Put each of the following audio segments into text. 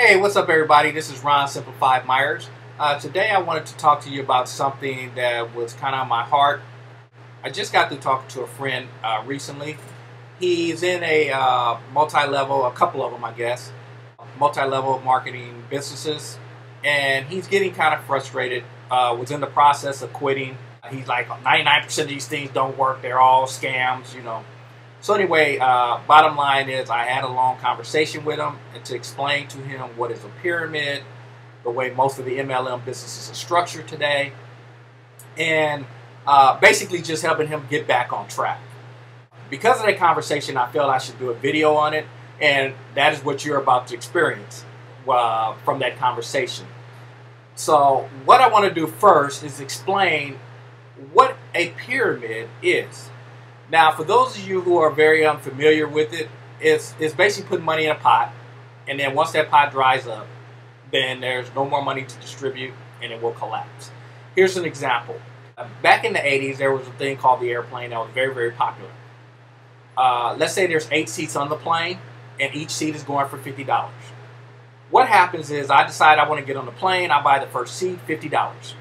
Hey, what's up, everybody? This is Ron Simplified Myers. Today, I wanted to talk to you about something that was kind of on my heart. I just got through talking to a friend recently. He's in a multi-level, a couple of them, I guess, multi-level marketing businesses, and he's getting kind of frustrated. Was in the process of quitting. He's like, 99% of these things don't work. They're all scams, you know. So anyway, bottom line is I had a long conversation with him and to explain to him what is a pyramid, the way most of the MLM businesses are structured today, and basically just helping him get back on track. Because of that conversation, I felt I should do a video on it, and that is what you're about to experience from that conversation. So what I want to do first is explain what a pyramid is. Now, for those of you who are very unfamiliar with it, it's basically putting money in a pot, and then once that pot dries up, then there's no more money to distribute, and it will collapse. Here's an example. Back in the 80s, there was a thing called the airplane that was very, very popular. Let's say there's 8 seats on the plane, and each seat is going for $50. What happens is I decide I want to get on the plane, I buy the first seat, $50.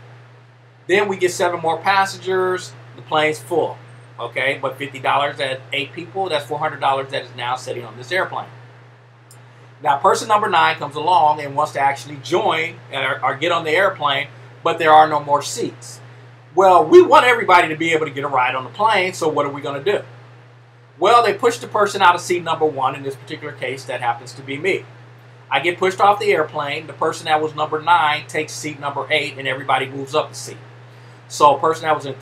Then we get 7 more passengers, the plane's full. Okay, but $50 at 8 people, that's $400 that is now sitting on this airplane. Now, person number 9 comes along and wants to actually join or get on the airplane, but there are no more seats. Well, we want everybody to be able to get a ride on the plane, so what are we going to do? Well, they push the person out of seat number 1. In this particular case, that happens to be me. I get pushed off the airplane. The person that was number 9 takes seat number 8, and everybody moves up the seat. So person that was in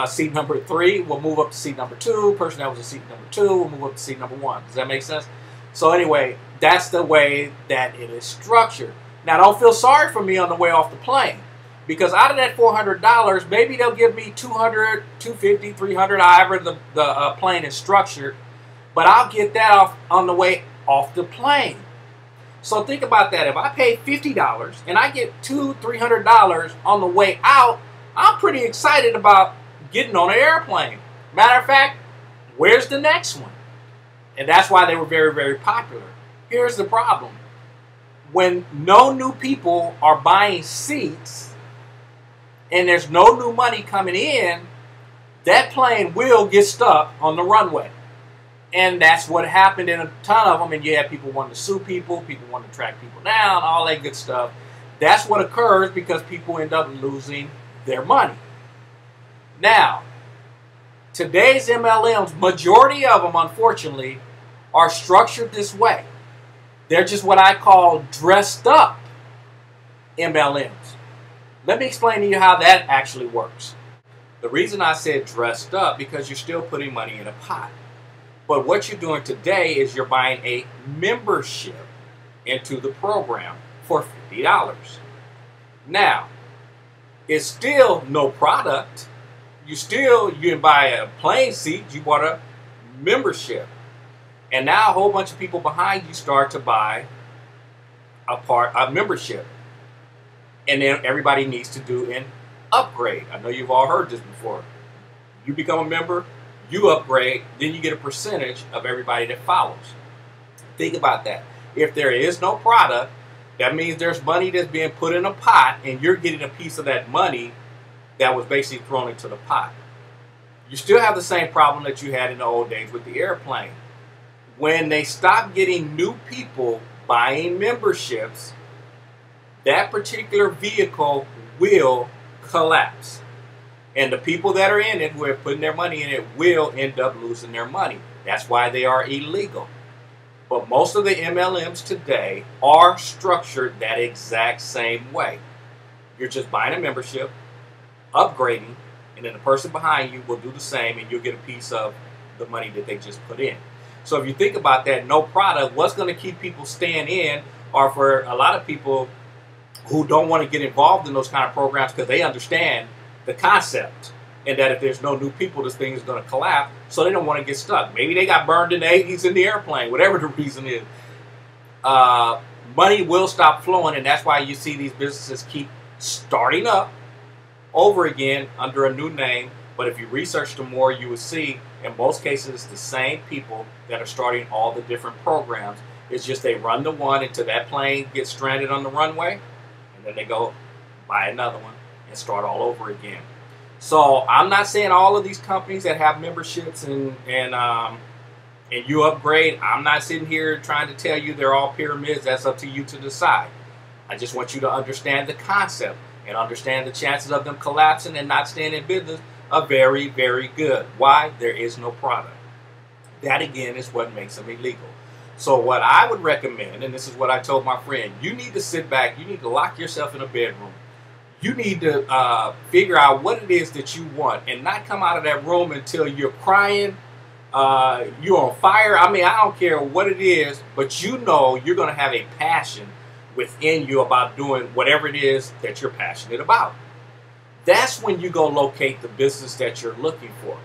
seat number 3 will move up to seat number 2. Person that was in seat number 2 will move up to seat number 1. Does that make sense? So anyway, that's the way that it is structured. Now, don't feel sorry for me on the way off the plane, because out of that $400, maybe they'll give me $200, $250, $300, however the plane is structured, but I'll get that off on the way off the plane. So think about that. If I pay $50 and I get $200, $300 on the way out, I'm pretty excited about getting on an airplane. Matter of fact, where's the next one? And that's why they were very, very popular. Here's the problem. When no new people are buying seats and there's no new money coming in, that plane will get stuck on the runway. And that's what happened in a ton of them. And you have people wanting to sue people, people wanting to track people down, all that good stuff. That's what occurs because people end up losing their money. Now, today's MLMs, majority of them, unfortunately, are structured this way. They're just what I call dressed up MLMs. Let me explain to you how that actually works. The reason I said dressed up, because you're still putting money in a pot. But what you're doing today is you're buying a membership into the program for $50. Now, it's still no product. You can buy a plane seat, you bought a membership. And now a whole bunch of people behind you start to buy a membership. And then everybody needs to do an upgrade. I know you've all heard this before. You become a member, you upgrade, then you get a percentage of everybody that follows. Think about that. If there is no product, that means there's money that's being put in a pot, and you're getting a piece of that money that was basically thrown into the pot. You still have the same problem that you had in the old days with the airplane. When they stop getting new people buying memberships, that particular vehicle will collapse. And the people that are in it, who are putting their money in it, will end up losing their money. That's why they are illegal. But most of the MLMs today are structured that exact same way. You're just buying a membership, upgrading, and then the person behind you will do the same, and you'll get a piece of the money that they just put in. So if you think about that, no product, what's going to keep people staying in, or for a lot of people who don't want to get involved in those kind of programs because they understand the concept, and that if there's no new people, this thing is going to collapse, so they don't want to get stuck. Maybe they got burned in the 80s in the airplane, whatever the reason is. Money will stop flowing, and that's why you see these businesses keep starting up over again under a new name. But if you research them more, you will see in most cases it's the same people that are starting all the different programs. It's just they run the one until that plane gets stranded on the runway, and then they go buy another one and start all over again. So I'm not saying all of these companies that have memberships and you upgrade, I'm not sitting here trying to tell you they're all pyramids. That's up to you to decide. I just want you to understand the concept and understand the chances of them collapsing and not staying in business are very, very good. Why? There is no product. That again is what makes them illegal. So what I would recommend, and this is what I told my friend, you need to sit back, you need to lock yourself in a bedroom. You need to figure out what it is that you want and not come out of that room until you're crying, you're on fire. I mean, I don't care what it is, but you know you're going to have a passion within you about doing whatever it is that you're passionate about. That's when you go locate the business that you're looking for.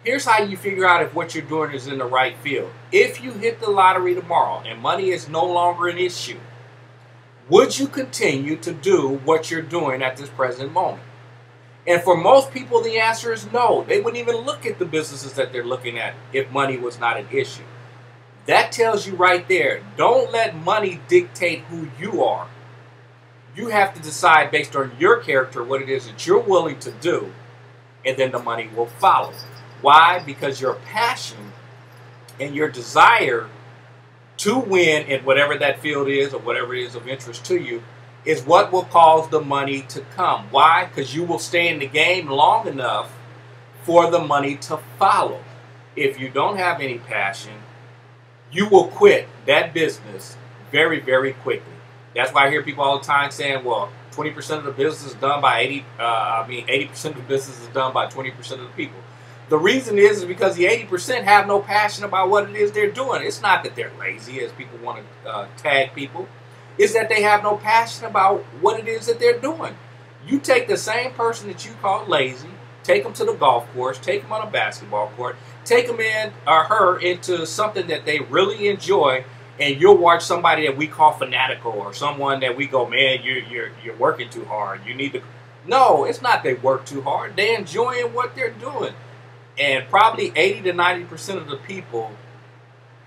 Here's how you figure out if what you're doing is in the right field. If you hit the lottery tomorrow and money is no longer an issue, would you continue to do what you're doing at this present moment? And for most people, the answer is no. They wouldn't even look at the businesses that they're looking at if money was not an issue. That tells you right there, don't let money dictate who you are. You have to decide based on your character what it is that you're willing to do, and then the money will follow. Why? Because your passion and your desire to win in whatever that field is or whatever it is of interest to you is what will cause the money to come. Why? Because you will stay in the game long enough for the money to follow. If you don't have any passion, you will quit that business very, very quickly. That's why I hear people all the time saying, well, 20% of the business is done by 80% of the business is done by 20% of the people. The reason is because the 80% have no passion about what it is they're doing. It's not that they're lazy, as people want to tag people. It's that they have no passion about what it is that they're doing. You take the same person that you call lazy, take them to the golf course, take them on a basketball court, take them in or her into something that they really enjoy, and you'll watch somebody that we call fanatical or someone that we go, man, you're working too hard. You need to. No, it's not they work too hard. They're enjoying what they're doing. And probably 80 to 90% of the people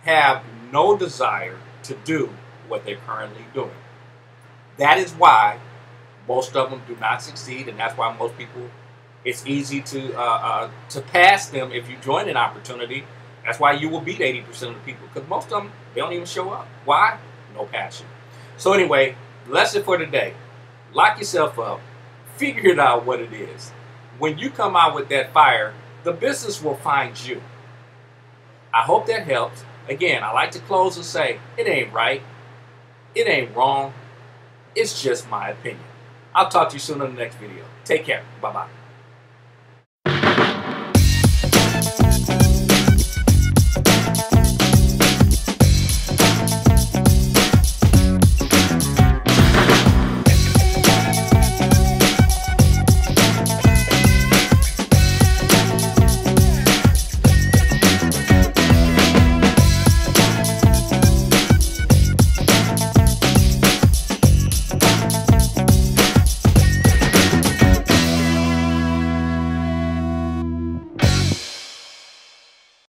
have no desire to do what they're currently doing. That is why most of them do not succeed, and that's why most people, it's easy to pass them if you join an opportunity. That's why you will beat 80% of the people, because most of them, they don't even show up. Why? No passion. So anyway, lesson for today. Lock yourself up. Figure it out what it is. When you come out with that fire, the business will find you. I hope that helps. Again, I like to close and say, it ain't right. It ain't wrong. It's just my opinion. I'll talk to you soon in the next video. Take care. Bye-bye.